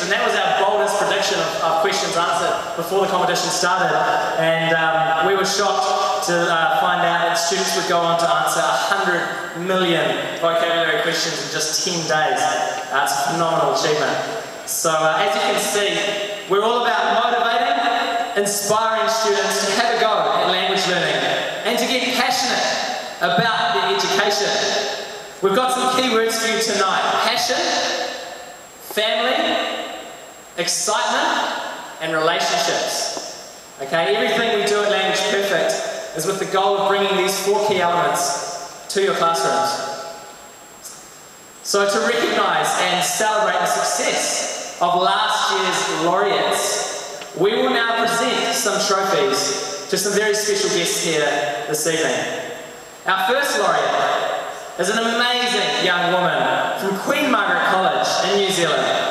and that was our boldest prediction of questions answered before the competition started. And we were shocked to find out that students would go on to answer 100 million vocabulary questions in just 10 days. It's a phenomenal achievement. So as you can see, we're all about motivating, inspiring students to have a go at language learning and to get passionate about their education. We've got some key words for you tonight. Passion, family, excitement, and relationships. Okay, everything we do at Language Perfect is with the goal of bringing these 4 key elements to your classrooms. So to recognise and celebrate the success of last year's laureates, we will now present some trophies to some very special guests here this evening. Our first laureate is an amazing young woman from Queen Margaret College in New Zealand.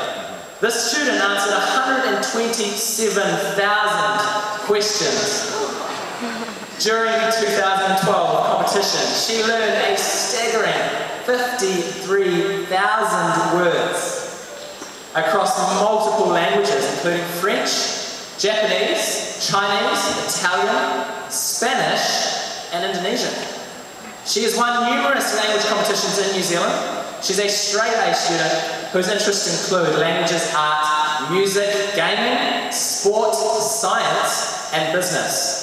This student answered 127,000 questions during the 2012 competition. She learned a staggering 53,000 words across multiple languages, including French, Japanese, Chinese, Italian, Spanish, and Indonesian. She has won numerous language competitions in New Zealand. She's a straight-A student whose interests include languages, art, music, gaming, sport, science, and business.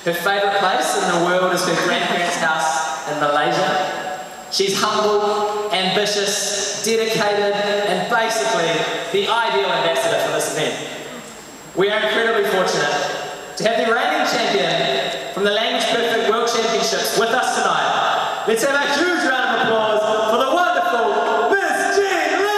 Her favourite place in the world is her grandparents' house in Malaysia. She's humble, ambitious, dedicated, and basically the ideal ambassador for this event. We are incredibly fortunate to have the reigning champion from the Language Perfect World Championships with us tonight. Let's have a huge round of applause for the wonderful Miss Jean Lee!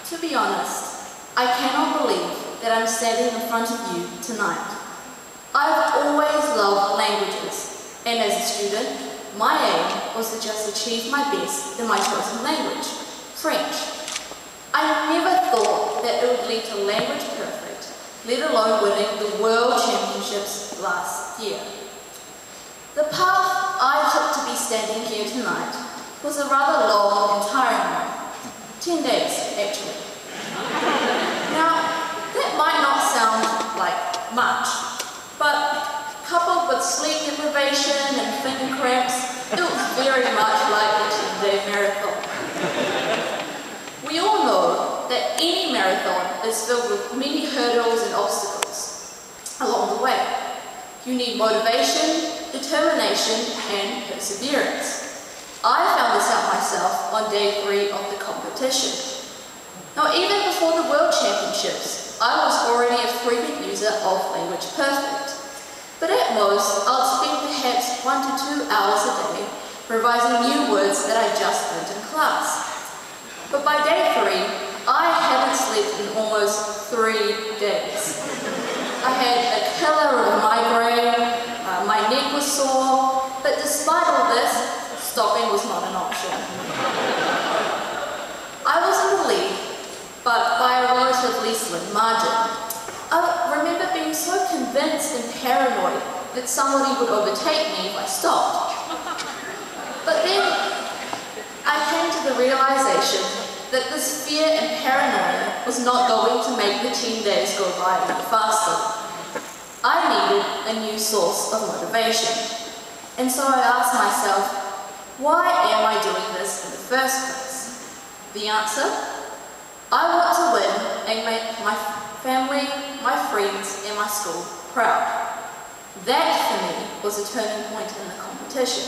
To be honest, I cannot believe that I'm standing in front of you tonight. I've always loved languages, and as a student, my aim was to just achieve my best in my chosen language, French. I never thought that it would lead to Language Perfect, let alone winning the World Championships last year. The path I took to be standing here tonight was a rather long and tiring one. 10 days, actually. Now, that might not sound like much, but coupled with sleep deprivation and finger cramps, it was very much like a 10-day marathon. We all know that any marathon is filled with many hurdles and obstacles along the way. You need motivation, determination, and perseverance. I found this out myself on day 3 of the competition. Now, even before the World Championships, I was already a frequent user of Language Perfect. But at most, I'll spend perhaps 1 to 2 hours a day revising new words that I just learned in class. But by day 3, I hadn't slept in almost 3 days. I had a killer of a migraine, my neck was sore, but despite all this, stopping was not an option. I was in the lead, but by a relatively slim margin. I remember being so convinced and paranoid that somebody would overtake me if I stopped. But then I came to the realization that this fear and paranoia was not going to make the 10 days go by any faster. I needed a new source of motivation. And so I asked myself, why am I doing this in the first place? The answer? I want to win and make my family, my friends, and my school proud. That, for me, was a turning point in the competition.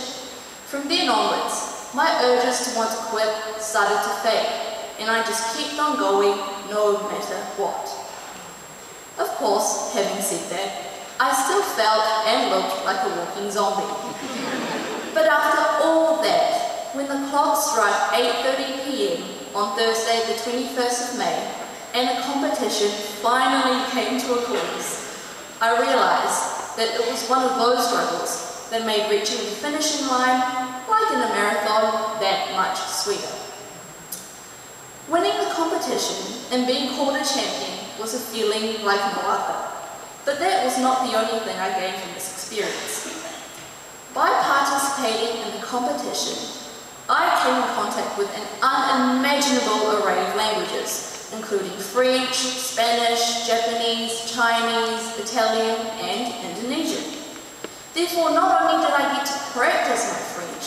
From then onwards, my urges to want to quit started to fade, and I just kept on going no matter what. Of course, having said that, I still felt and looked like a walking zombie. But after all that, when the clock struck 8:30 p.m. on Thursday the 21st of May, and the competition finally came to a close, I realized that it was one of those struggles that made reaching the finishing line, like in a marathon, that much sweeter. Winning the competition and being called a champion was a feeling like no other. But that was not the only thing I gained from this experience. By participating in the competition, I came in contact with an unimaginable array of languages, including French, Spanish, Japanese, Chinese, Italian, and Indonesian. Therefore, not only did I get to practice my French,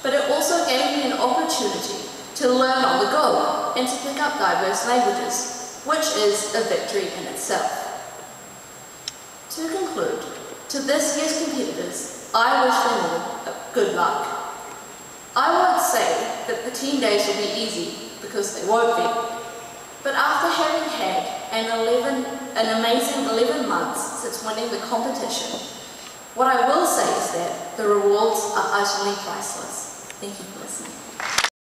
but it also gave me an opportunity to learn on the go and to pick up diverse languages, which is a victory in itself. To conclude, to this year's competitors, I wish them all good luck. I won't say that the 10 days will be easy, because they won't be. But after having had an amazing 11 months since winning the competition, what I will say is that the rewards are utterly priceless. Thank you for listening.